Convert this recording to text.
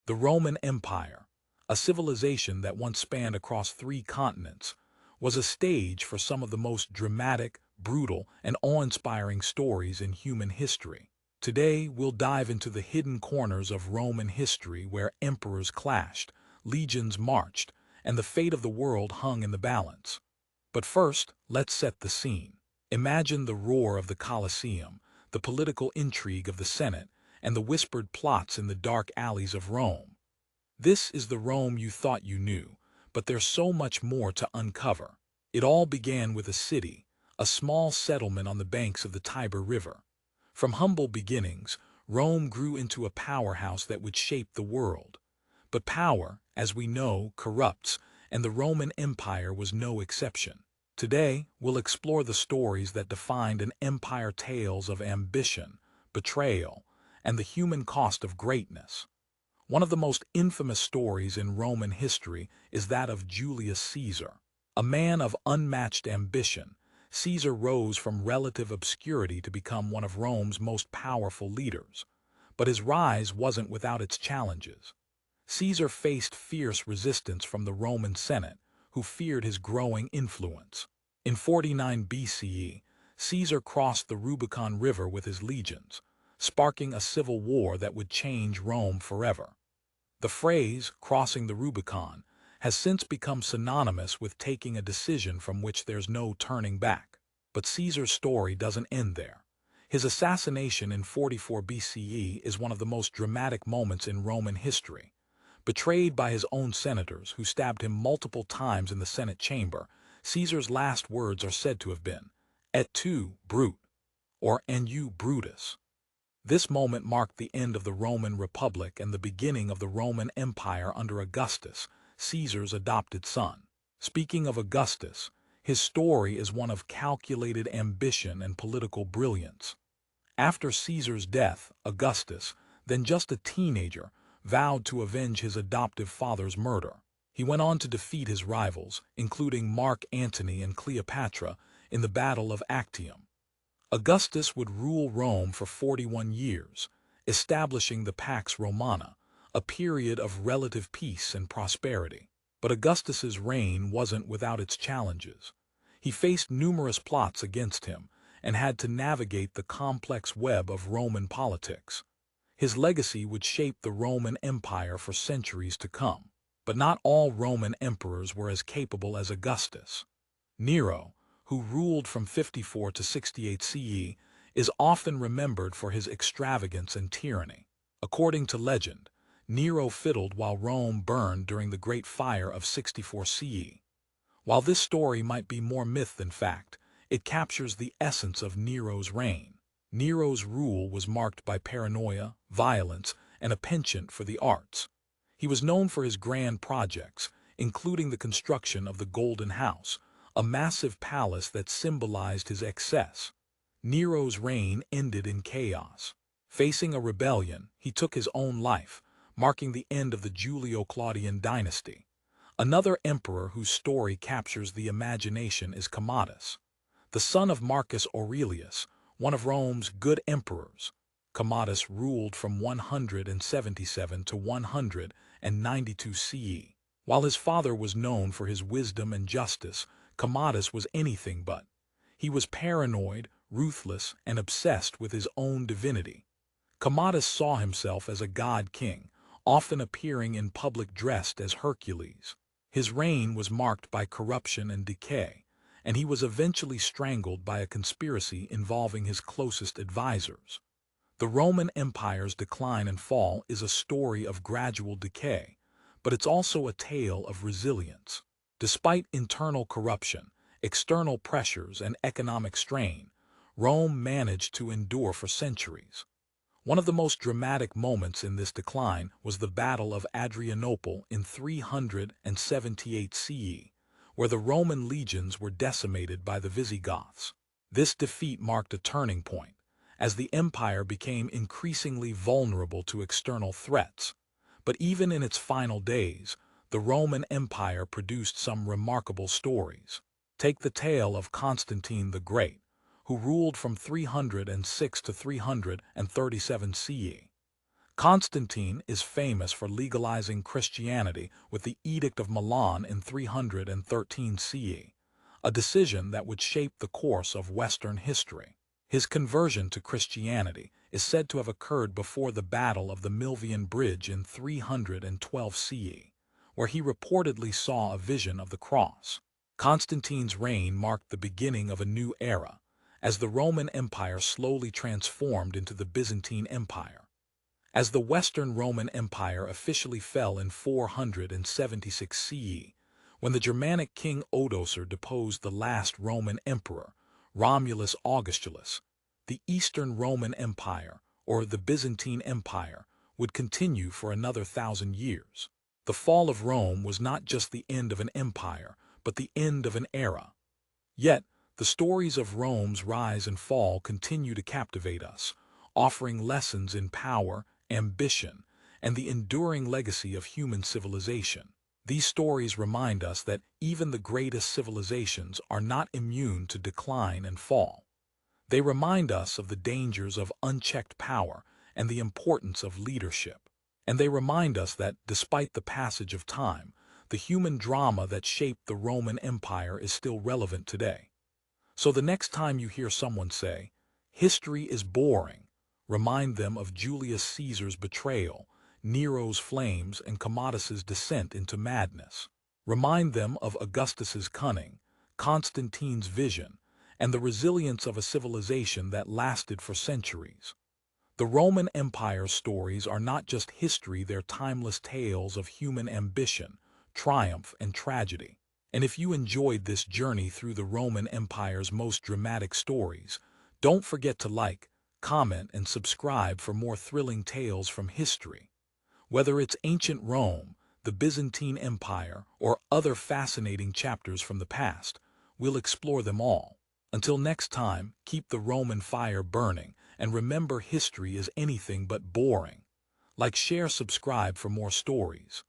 The Roman Empire, a civilization that once spanned across 3 continents, was a stage for some of the most dramatic, brutal, and awe-inspiring stories in human history. Today, we'll dive into the hidden corners of Roman history where emperors clashed, legions marched, and the fate of the world hung in the balance. But first, let's set the scene. Imagine the roar of the Colosseum, the political intrigue of the Senate, and the whispered plots in the dark alleys of Rome. This is the Rome you thought you knew, but there's so much more to uncover. It all began with a city, a small settlement on the banks of the Tiber River. From humble beginnings, Rome grew into a powerhouse that would shape the world. But power, as we know, corrupts, and the Roman Empire was no exception. Today, we'll explore the stories that defined an empire, tales of ambition, betrayal, and the human cost of greatness. One of the most infamous stories in Roman history is that of Julius Caesar. A man of unmatched ambition, Caesar rose from relative obscurity to become one of Rome's most powerful leaders. But his rise wasn't without its challenges. Caesar faced fierce resistance from the Roman Senate, who feared his growing influence. In 49 BCE, Caesar crossed the Rubicon River with his legions, sparking a civil war that would change Rome forever. The phrase, crossing the Rubicon, has since become synonymous with taking a decision from which there's no turning back. But Caesar's story doesn't end there. His assassination in 44 BCE is one of the most dramatic moments in Roman history. Betrayed by his own senators, who stabbed him multiple times in the Senate chamber, Caesar's last words are said to have been, "Et tu, Brute," or "And you, Brutus." This moment marked the end of the Roman Republic and the beginning of the Roman Empire under Augustus, Caesar's adopted son. Speaking of Augustus, his story is one of calculated ambition and political brilliance. After Caesar's death, Augustus, then just a teenager, vowed to avenge his adoptive father's murder. He went on to defeat his rivals, including Mark Antony and Cleopatra, in the Battle of Actium. Augustus would rule Rome for 41 years, establishing the Pax Romana, a period of relative peace and prosperity. But Augustus's reign wasn't without its challenges. He faced numerous plots against him and had to navigate the complex web of Roman politics. His legacy would shape the Roman Empire for centuries to come. But not all Roman emperors were as capable as Augustus. Nero, who ruled from 54 to 68 CE, is often remembered for his extravagance and tyranny. According to legend, Nero fiddled while Rome burned during the Great Fire of 64 CE. While this story might be more myth than fact, it captures the essence of Nero's reign. Nero's rule was marked by paranoia, violence, and a penchant for the arts. He was known for his grand projects, including the construction of the Golden House, a massive palace that symbolized his excess. Nero's reign ended in chaos. Facing a rebellion, he took his own life, marking the end of the Julio-Claudian dynasty. Another emperor whose story captures the imagination is Commodus, the son of Marcus Aurelius, one of Rome's good emperors. Commodus ruled from 177 to 192 CE. While his father was known for his wisdom and justice, Commodus was anything but. He was paranoid, ruthless, and obsessed with his own divinity. Commodus saw himself as a god-king, often appearing in public dressed as Hercules. His reign was marked by corruption and decay, and he was eventually strangled by a conspiracy involving his closest advisors. The Roman Empire's decline and fall is a story of gradual decay, but it's also a tale of resilience. Despite internal corruption, external pressures, and economic strain, Rome managed to endure for centuries. One of the most dramatic moments in this decline was the Battle of Adrianople in 378 CE, where the Roman legions were decimated by the Visigoths. This defeat marked a turning point, as the empire became increasingly vulnerable to external threats. But even in its final days, the Roman Empire produced some remarkable stories. Take the tale of Constantine the Great, who ruled from 306 to 337 CE. Constantine is famous for legalizing Christianity with the Edict of Milan in 313 CE, a decision that would shape the course of Western history. His conversion to Christianity is said to have occurred before the Battle of the Milvian Bridge in 312 CE, where he reportedly saw a vision of the cross. Constantine's reign marked the beginning of a new era, as the Roman Empire slowly transformed into the Byzantine Empire. As the Western Roman Empire officially fell in 476 CE, when the Germanic king Odoacer deposed the last Roman emperor, Romulus Augustulus, the Eastern Roman Empire, or the Byzantine Empire, would continue for another 1,000 years. The fall of Rome was not just the end of an empire, but the end of an era. Yet, the stories of Rome's rise and fall continue to captivate us, offering lessons in power, ambition, and the enduring legacy of human civilization. These stories remind us that even the greatest civilizations are not immune to decline and fall. They remind us of the dangers of unchecked power and the importance of leadership. And they remind us that, despite the passage of time, the human drama that shaped the Roman Empire is still relevant today. So the next time you hear someone say, "History is boring," remind them of Julius Caesar's betrayal, Nero's flames, and Commodus's descent into madness. Remind them of Augustus's cunning, Constantine's vision, and the resilience of a civilization that lasted for centuries. The Roman Empire's stories are not just history, they're timeless tales of human ambition, triumph, and tragedy. And if you enjoyed this journey through the Roman Empire's most dramatic stories, don't forget to like, comment, and subscribe for more thrilling tales from history. Whether it's ancient Rome, the Byzantine Empire, or other fascinating chapters from the past, we'll explore them all. Until next time, keep the Roman fire burning, and remember, history is anything but boring. Like, share, subscribe for more stories.